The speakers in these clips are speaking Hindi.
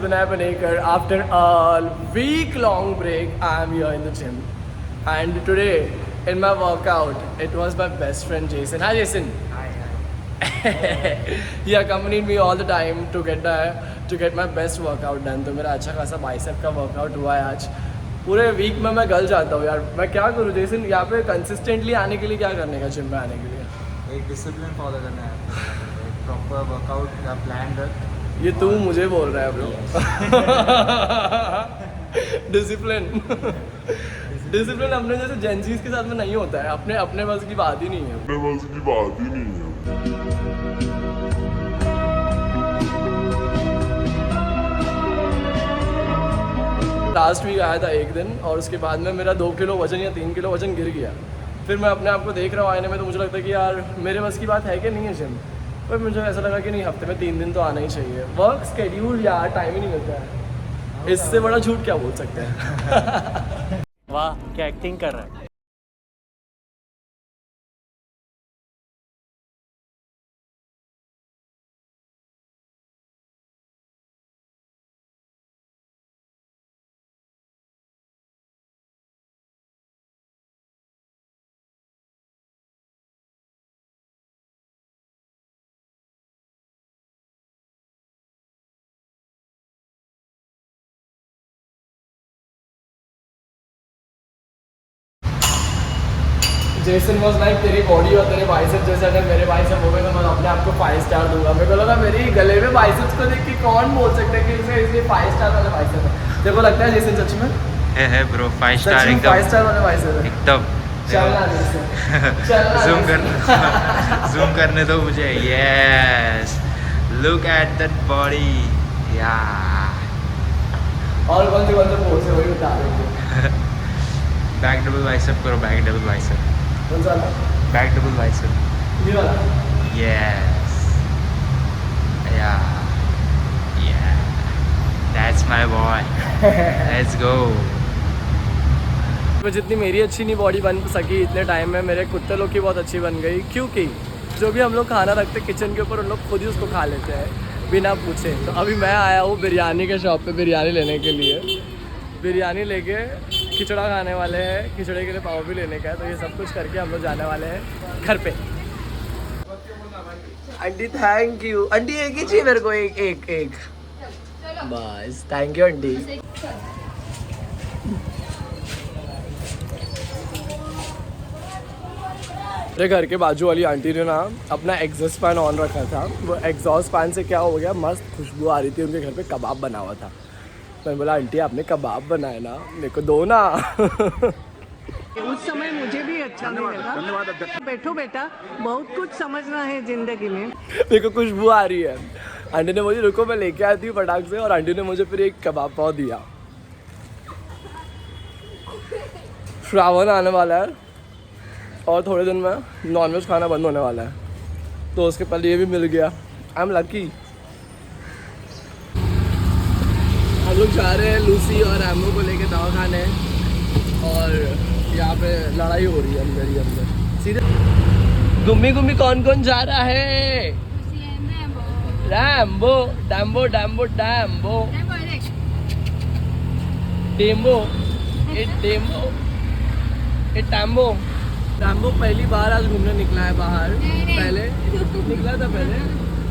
Vinay Panikar. After a week-long break, I am here in the gym. And today, in my workout, it was my best friend Jason. Hi Jason. He accompanied me all the time to get my best workout done. तो मेरा अच्छा खासा बाइसेप का वर्कआउट हुआ है आज. पूरे वीक में मैं गल जाता हूँ यार. मैं क्या करूँ जैसे यहाँ पे कंसिस्टेंटली आने के लिए क्या करने का जिम में आने के लिए? एक डिसिप्लिन फॉलो करना है, एक प्रॉपर वर्कआउट का प्लान रख. ये तू मुझे बोल रहा है ब्रो. डिसिप्लिन डिसिप्लिन अपने जैसे जेंजीज के साथ में नहीं होता है. अपने अपने बस की बात ही नहीं है. लास्ट वीक आया था एक दिन और उसके बाद में मेरा 2 किलो वजन या 3 किलो वजन गिर गया. फिर मैं अपने आप को देख रहा हूँ आईने में तो मुझे लगता है कि यार मेरे बस की बात है कि नहीं है जिम. पर मुझे ऐसा लगा कि नहीं, हफ्ते में 3 दिन तो आना ही चाहिए. वर्क स्केड्यूल यार टाइम ही नहीं मिलता है. इससे बड़ा झूठ क्या बोल सकते हैं. वाह क्या एक्टिंग कर रहा है. जेसन वॉज लाइक तेरी बॉडी और तेरे बाइसेप जैसे अगर मेरे बाइसेप हो गए तो मैं अपने आप को 5 स्टार दूंगा. मेरे को लगा मेरी गले में बाइसेप्स को देख के कौन बोल सकता है कि इसलिए 5 स्टार वाले बाइसेप है. तेरे को लगता है जेसन सच में है ब्रो 5 स्टार एकदम 5 स्टार वाले बाइसेप है एकदम. चलना जूम करने दो मुझे. Yes look at that body. या और कौन से पोज है वही बता देंगे. बैक डबल बाइसेप करो. Back double bicep. कौन सा बैक डबल बाइसेप. ये वाला. यस या that's my boy. Let's go. जितनी मेरी अच्छी नहीं बॉडी बन सकी इतने टाइम में, मेरे कुत्ते लोग की बहुत अच्छी बन गई. क्योंकि जो भी हम लोग खाना रखते किचन के ऊपर उन लोग खुद ही उसको खा लेते हैं बिना पूछे. तो अभी मैं आया हूँ बिरयानी के शॉप पे बिरयानी लेने के लिए. बिरयानी लेके खिचड़ा खाने वाले हैं. खिचड़े के लिए पाव भी लेने का है. तो ये सब कुछ करके हम लोग जाने वाले हैं घर पे. Aunty thank you. आंटी एक ही चाहिए मेरे को. एक बस. Thank you aunty. मेरे घर के बाजू वाली आंटी ने ना अपना एग्जॉस्ट फैन ऑन रखा था. वो एग्जॉस्ट फैन से क्या हो गया, मस्त खुशबू आ रही थी. उनके घर पे कबाब बना हुआ था. मैंने बोला आंटी आपने कबाब बनाए ना, मेरे को दो ना. उस समय मुझे भी अच्छा नहीं लगा. बैठो बेटा, बहुत कुछ समझना है जिंदगी में. मेरे को खुशबू आ रही है. आंटी ने मुझे रुको मैं लेके आती हूँ फटाक से. और आंटी ने मुझे फिर एक कबाब पाव दिया. श्रावण आने वाला है और थोड़े दिन में नॉनवेज खाना बंद होने वाला है. तो उसके पहले ये भी मिल गया. I am lucky. हम लोग जा रहे हैं लूसी और एम्बो को लेके दवा खाने. और यहाँ पे लड़ाई हो रही है अंदर ही अंदर. सीधे गुम्मी गुम्मी कौन कौन जा रहा है? रैम्बो डैम्बो डैम्बो डैम्बो डेम्बो डेम्बो टैम्बो. रैम्बो पहली बार आज घूमने निकला है बाहर. पहले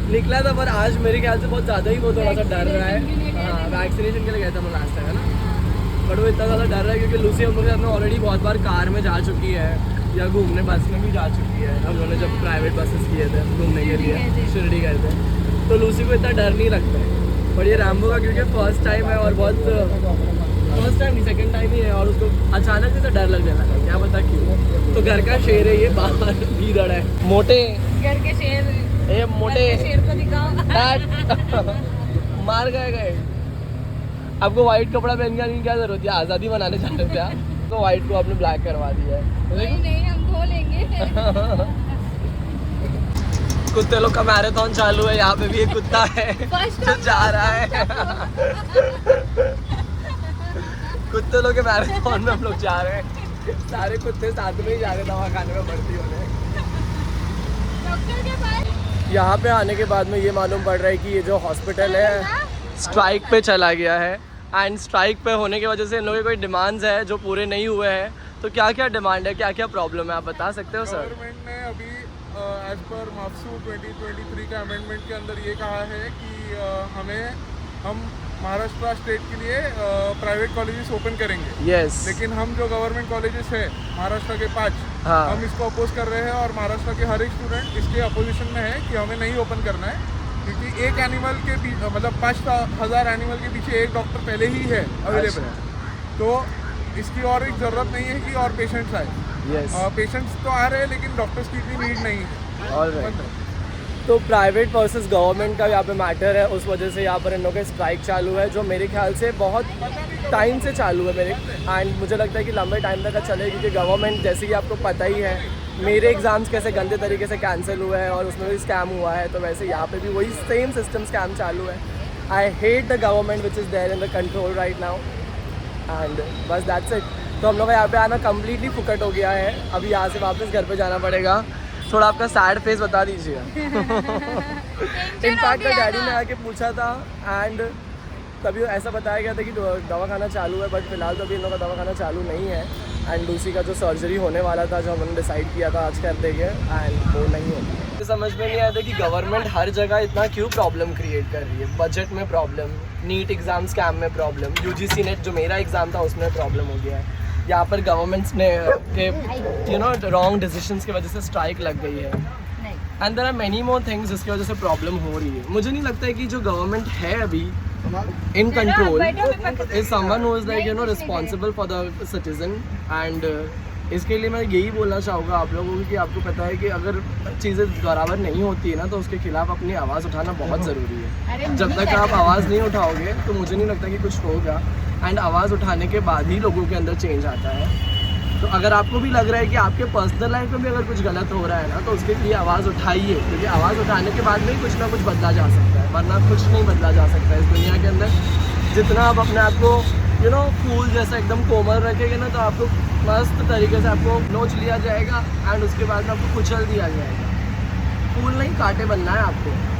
निकला था पर आज मेरे ख्याल से बहुत ज़्यादा ही वो थोड़ा सा डर रहा है. हाँ वैक्सीनेशन के लिए गया था मैं लास्ट टाइम है ना. बट वो इतना ज़्यादा डर रहा है क्योंकि लूसी हम लोग के साथ में ऑलरेडी बहुत बार कार में जा चुकी है या घूमने बस में भी जा चुकी है. हम लोगों ने जब प्राइवेट बसेस किए थे घूमने के लिए शिरडी गए थे. तो लूसी को इतना डर नहीं लगता है. पर ये रैम्बो का क्योंकि फर्स्ट टाइम है और बहुत फर्स्ट टाइम नहीं सेकंड टाइम ही है और उसको अचानक से डर लग जाता है. क्या पता क्यों. तो घर का शेर है ये, बाहर भीड़ है. मोटे घर के शेर. ए मोटे शेर को दिखाओ. मार गए. आपको व्हाइट कपड़ा पहन के आने की क्या जरूरत है? आज़ादी मनाने जा रहे थे आप. तो व्हाइट को आपने ब्लैक करवा दिया है. नहीं हम धो लेंगे. कुत्ते लोग का मैराथन चालू है. यहाँ पे भी एक कुत्ता है जो जा रहा है. कुत्ते लोग के मैराथन में हम लोग जा रहे हैं. सारे कुत्ते साथ में ही जा रहे दवा खाने में भर्ती होने. डॉक्टर के पास यहाँ पे आने के बाद में ये मालूम पड़ रहा है कि ये जो हॉस्पिटल है स्ट्राइक पे चला गया है एंड स्ट्राइक पे होने की वजह से इन लोगों के कोई डिमांड्स है जो पूरे नहीं हुए हैं। तो क्या क्या डिमांड है, क्या क्या प्रॉब्लम है, आप बता सकते हो सर? गवर्नमेंट ने अभी एज पर माफसू 2023 का अमेंडमेंट के अंदर ये कहा है कि हम महाराष्ट्र स्टेट के लिए प्राइवेट कॉलेजेस ओपन करेंगे। यस। लेकिन हम जो गवर्नमेंट कॉलेजेस है महाराष्ट्र के 5, हाँ। हम इसको अपोज कर रहे हैं और महाराष्ट्र के हर एक स्टूडेंट इसके अपोजिशन में है कि हमें नहीं ओपन करना है, क्योंकि एक एनिमल के मतलब 5,000 एनिमल के पीछे एक डॉक्टर पहले ही है अवेलेबल। तो इसकी और एक ज़रूरत नहीं है कि और पेशेंट्स आए। यस। पेशेंट्स तो आ रहे हैं लेकिन डॉक्टर्स की इतनी नीड नहीं है। ऑलराइट। तो प्राइवेट वर्सेस गवर्नमेंट का यहाँ पे मैटर है, उस वजह से यहाँ पर इन लोगों का स्ट्राइक चालू है जो मेरे ख्याल से बहुत टाइम से चालू है मेरे, एंड मुझे लगता है कि लंबे टाइम तक चलेगा, क्योंकि गवर्नमेंट जैसे कि आपको पता ही है मेरे एग्ज़ाम्स कैसे गंदे तरीके से कैंसिल हुए हैं और उसमें भी स्कैम हुआ है, तो वैसे यहाँ पे भी वही सेम सिस्टम स्कैम चालू है। I hate the government which is there in the control right now and बस दैट्स इट। तो हम लोग का यहाँ पे आना कम्प्लीटली फुकट हो गया है, अभी यहाँ से वापस घर पे जाना पड़ेगा। थोड़ा आपका सैड फेस बता दीजिए। इनफैक्ट डैडी ने आके पूछा था एंड तभी ऐसा बताया गया था कि दवाखाना चालू है, बट फिलहाल तो अभी इन लोगों का दवाखाना चालू नहीं है एंड लूसी का जो सर्जरी होने वाला था, जो हमने डिसाइड किया था आज कर देंगे, एंड वो नहीं होगा। तो समझ में नहीं आया था कि गवर्नमेंट हर जगह इतना क्यों प्रॉब्लम क्रिएट कर रही है। बजट में प्रॉब्लम, नीट एग्ज़ाम स्कैम में प्रॉब्लम, यूजीसी नेट जो मेरा एग्ज़ाम था उसमें प्रॉब्लम हो गया है। यहाँ पर गवर्नमेंट्स ने के रॉन्ग डिसीजंस की वजह से स्ट्राइक लग गई है and there are many more things जिसकी वजह से प्रॉब्लम हो रही है। मुझे नहीं लगता है कि जो गवर्नमेंट है अभी in control is someone who is like responsible for the citizen and इसके लिए मैं यही बोलना चाहूँगा आप लोगों को कि आपको पता है कि अगर चीज़ें बराबर नहीं होती है ना तो उसके खिलाफ अपनी आवाज़ उठाना बहुत ज़रूरी है। जब तक आप आवाज़ नहीं उठाओगे तो मुझे नहीं लगता कि कुछ होगा एंड आवाज़ उठाने के बाद ही लोगों के अंदर चेंज आता है। तो अगर आपको भी लग रहा है कि आपके पर्सनल लाइफ में भी अगर कुछ गलत हो रहा है ना तो उसके लिए आवाज़ उठाइए, क्योंकि आवाज़ उठाने के बाद में ही कुछ ना कुछ बदला जा सकता है, वरना कुछ नहीं बदला जा सकता है इस दुनिया के अंदर। जितना आप अपने आप को फूल जैसा एकदम कोमल रखेंगे ना तो आपको मस्त तरीके से आपको नोच लिया जाएगा एंड उसके बाद में आपको कुचल दिया जाएगा। फूल नहीं कांटे बनना है आपको।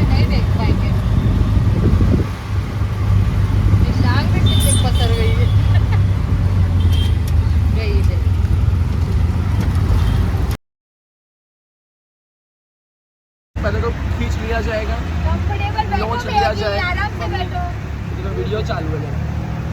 नहीं देख पाएंगे, लाल में कितने पसर गई है। गई है पहले तो खींच लिया जाएगा, कंफर्टेबल नोच लिया जाए, आराम से बैठो। वीडियो चालू है।